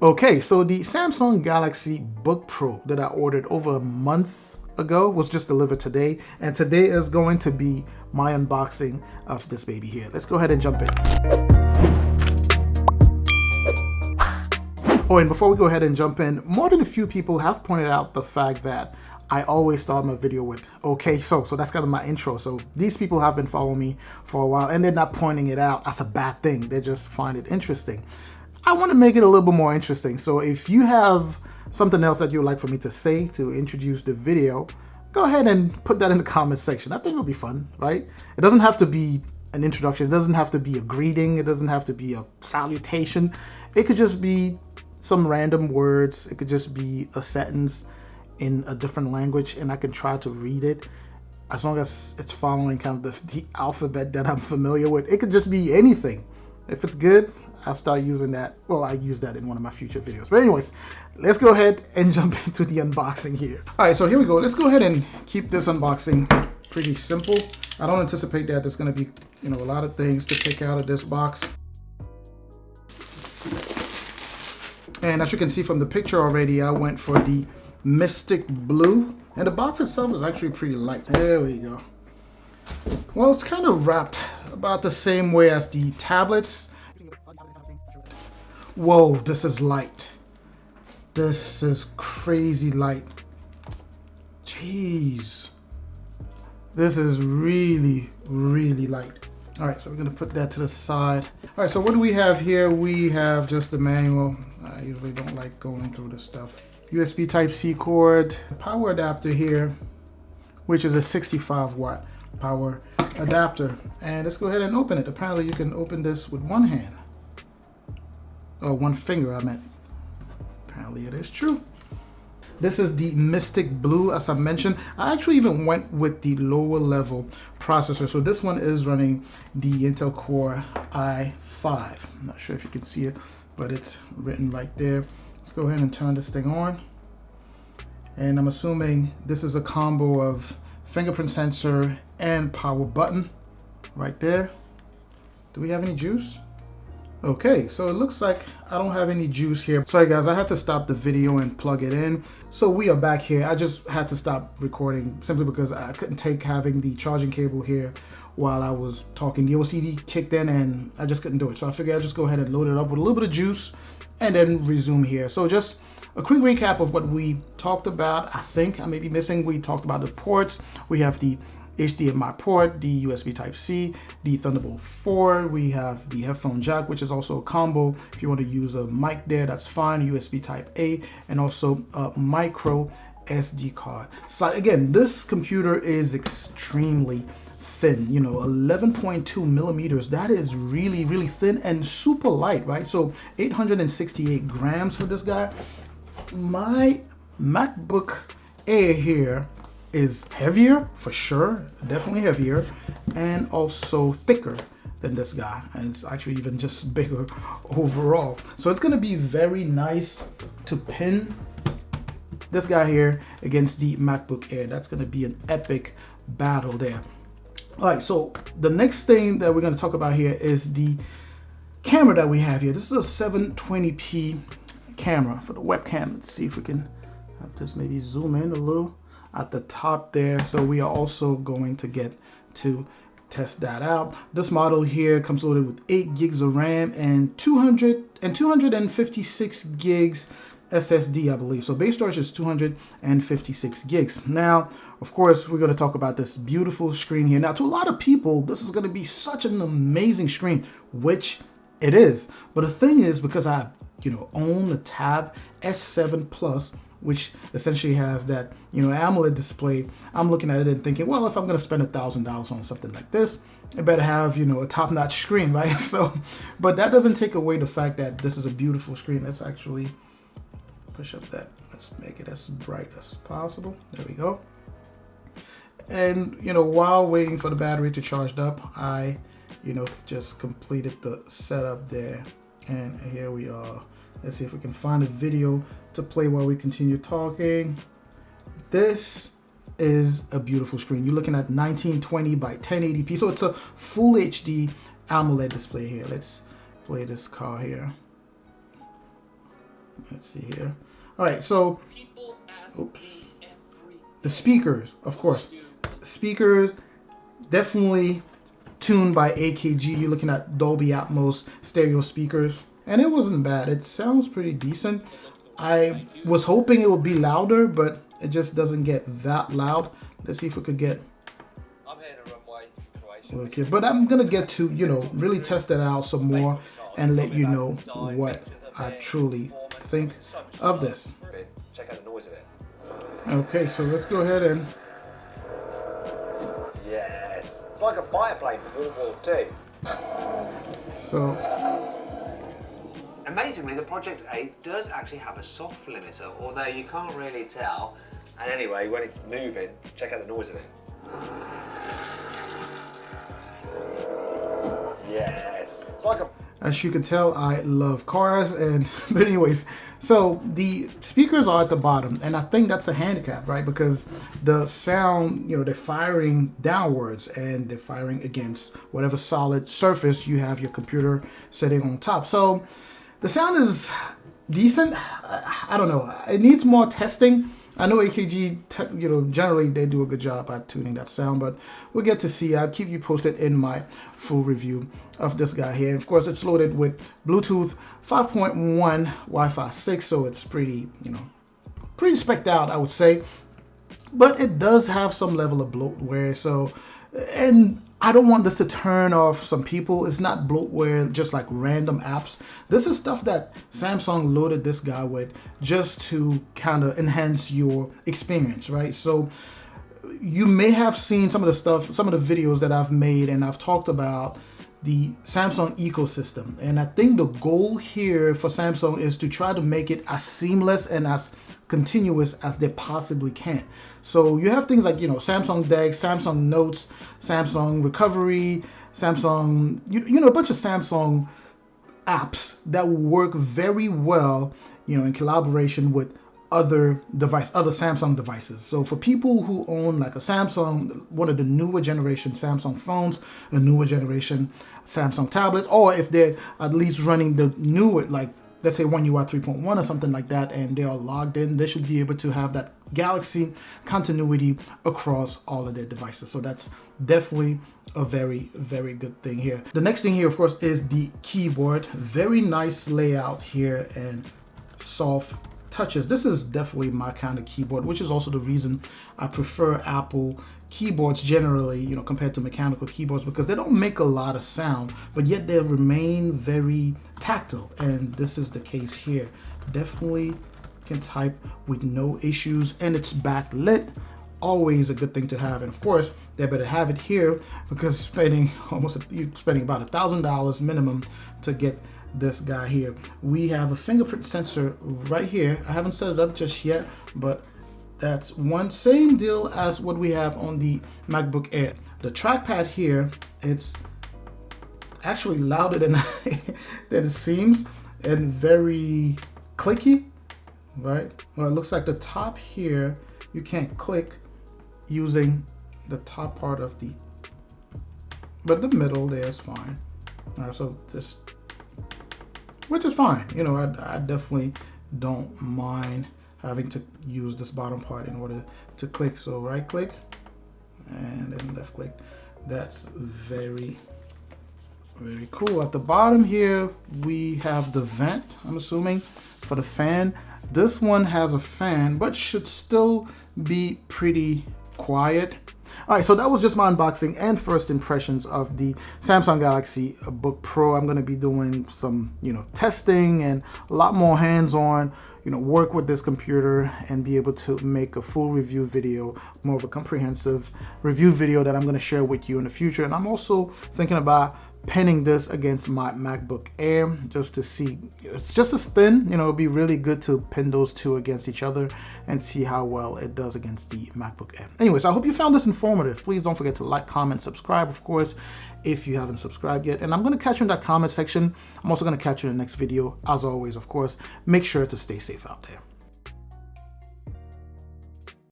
Okay, so the Samsung Galaxy Book Pro that I ordered over a month ago was just delivered today, and today is going to be my unboxing of this baby here. Let's go ahead and jump in. Oh, and before we go ahead and jump in, more than a few people have pointed out the fact that I always start my video with okay so that's kind of my intro. So these people have been following me for a while, and they're not pointing it out as a bad thing. They just find it interesting. I want to make it a little bit more interesting. So if you have something else that you would like for me to say to introduce the video, go ahead and put that in the comment section. I think it'll be fun, right? It doesn't have to be an introduction. It doesn't have to be a greeting. It doesn't have to be a salutation. It could just be some random words. It could just be a sentence in a different language, and I can try to read it as long as it's following kind of the alphabet that I'm familiar with. It could just be anything. If it's good, I'll start using that. Well, I use that in one of my future videos. But anyways, let's go ahead and jump into the unboxing here. All right, so here we go. Let's go ahead and keep this unboxing pretty simple. I don't anticipate that there's going to be, a lot of things to take out of this box. And as you can see from the picture already, I went for the Mystic Blue. And the box itself is actually pretty light. There we go. Well, it's kind of wrapped about the same way as the tablets. Whoa, this is light. This is crazy light. Jeez. This is really, really light. All right, so we're gonna put that to the side. All right, so what do we have here? We have just the manual. I usually don't like going through this stuff. USB Type-C cord, power adapter here, which is a 65 watt power adapter. And let's go ahead and open it. Apparently you can open this with one hand. Oh, one finger, I meant. Apparently it is true. This is the Mystic Blue, as I mentioned. I actually even went with the lower level processor. So this one is running the Intel Core i5. I'm not sure if you can see it, but it's written right there. Let's go ahead and turn this thing on. And I'm assuming this is a combo of fingerprint sensor and power button right there. Do we have any juice? Okay, so it looks like I don't have any juice here. Sorry guys, I had to stop the video and plug it in. So we are back here. I just had to stop recording simply because I couldn't take having the charging cable here while I was talking. The OCD kicked in and I just couldn't do it. So I figured I'd just go ahead and load it up with a little bit of juice and then resume here. So just a quick recap of what we talked about. I think I may be missing. We talked about the ports. We have the HDMI port, the USB Type-C, the Thunderbolt 4. We have the headphone jack, which is also a combo. If you want to use a mic there, that's fine. USB Type-A, and also a micro SD card. So again, this computer is extremely thin, 11.2 millimeters. That is really, really thin and super light, right? So 868 grams for this guy. My MacBook Air here is heavier for sure, definitely heavier, and also thicker than this guy, and it's actually even just bigger overall. So it's going to be very nice to pin this guy here against the MacBook Air. That's going to be an epic battle there. All right, so the next thing that we're going to talk about here is the camera that we have here. This is a 720p camera for the webcam. Let's see if we can have this maybe zoom in a little at the top there. So we are also going to get to test that out. This model here comes loaded with 8 gigs of RAM and 256 gigs SSD, I believe. So base storage is 256 gigs. Now, of course, we're going to talk about this beautiful screen here. Now, to a lot of people, this is going to be such an amazing screen, which it is. But the thing is, because I, own the Tab S7 Plus, which essentially has that, AMOLED display, I'm looking at it and thinking, well, if I'm going to spend $1,000 on something like this, it better have, a top-notch screen, right? So, but that doesn't take away the fact that this is a beautiful screen. Let's actually push up that. Let's make it as bright as possible. There we go. And, while waiting for the battery to charge up, I, just completed the setup there. And here we are. Let's see if we can find a video to play while we continue talking. This is a beautiful screen. You're looking at 1920 by 1080p. So it's a full HD AMOLED display here. Let's play this car here. Let's see here. All right, so, oops. The speakers, of course. Speakers, definitely tuned by AKG. You're looking at Dolby Atmos stereo speakers. And it wasn't bad. It sounds pretty decent. I was hoping it would be louder, but it just doesn't get that loud. Let's see if we could get... Okay, but I'm gonna get to, you know, really test it out some more and let you know what I truly think of this. Check out the noise of it. Okay, so let's go ahead and... Yes, it's like a fighter plane from World War II. So... Amazingly, the Project 8 does actually have a soft limiter, although you can't really tell. And anyway, when it's moving, check out the noise of it. Yes, it's like a... As you can tell, I love cars, and but anyways, so the speakers are at the bottom, and I think that's a handicap, right? Because the sound, you know, they're firing downwards and they're firing against whatever solid surface you have your computer sitting on top. So the sound is decent. I don't know. It needs more testing. I know AKG, you know, generally they do a good job at tuning that sound, but we'll get to see. I'll keep you posted in my full review of this guy here. And of course, it's loaded with Bluetooth 5.1, Wi-Fi 6, so it's pretty, you know, pretty specced out, I would say. But it does have some level of bloatware, so, and I don't want this to turn off some people. It's not bloatware, just like random apps. This is stuff that Samsung loaded this guy with just to kind of enhance your experience, right? So you may have seen some of the stuff, some of the videos that I've made, and I've talked about the Samsung ecosystem. And I think the goal here for Samsung is to try to make it as seamless and as continuous as they possibly can. So you have things like, you know, Samsung Dex, Samsung Notes, Samsung Recovery, Samsung, you know, a bunch of Samsung apps that will work very well, you know, in collaboration with other Samsung devices. So for people who own like a Samsung, one of the newer generation Samsung phones, a newer generation Samsung tablet, or if they're at least running the newer, like let's say One UI 3.1 or something like that, and they are logged in, they should be able to have that Galaxy continuity across all of their devices. So that's definitely a very, very good thing here. The next thing here, of course, is the keyboard. Very nice layout here and soft touches. This is definitely my kind of keyboard, which is also the reason I prefer Apple keyboards generally, you know, compared to mechanical keyboards, because they don't make a lot of sound, but yet they remain very tactile, and this is the case here. Definitely can type with no issues, and it's backlit, always a good thing to have. And of course, they better have it here, because you're spending about $1,000 minimum to get this guy here. We have a fingerprint sensor right here. I haven't set it up just yet, but that's one same deal as what we have on the MacBook Air. The trackpad here, it's actually louder than than it seems, and very clicky, right? Well, it looks like the top here, you can't click using the top part of the, but the middle there is fine. So this, which is fine. You know, I definitely don't mind having to use this bottom part in order to click. So right click and then left click. That's very, very cool. At the bottom here, we have the vent, I'm assuming, for the fan. This one has a fan, but should still be pretty quiet. All right, so that was just my unboxing and first impressions of the Samsung Galaxy Book Pro. I'm going to be doing some, you know, testing and a lot more hands-on, you know, work with this computer and be able to make a full review video, more of a comprehensive review video that I'm going to share with you in the future. And I'm also thinking about pinning this against my MacBook Air just to see. It's just as thin, you know, it'd be really good to pin those two against each other and see how well it does against the MacBook Air. Anyways, I hope you found this informative. Please don't forget to like, comment, subscribe, of course, if you haven't subscribed yet. And I'm going to catch you in that comment section. I'm also going to catch you in the next video. As always, of course, make sure to stay safe out there.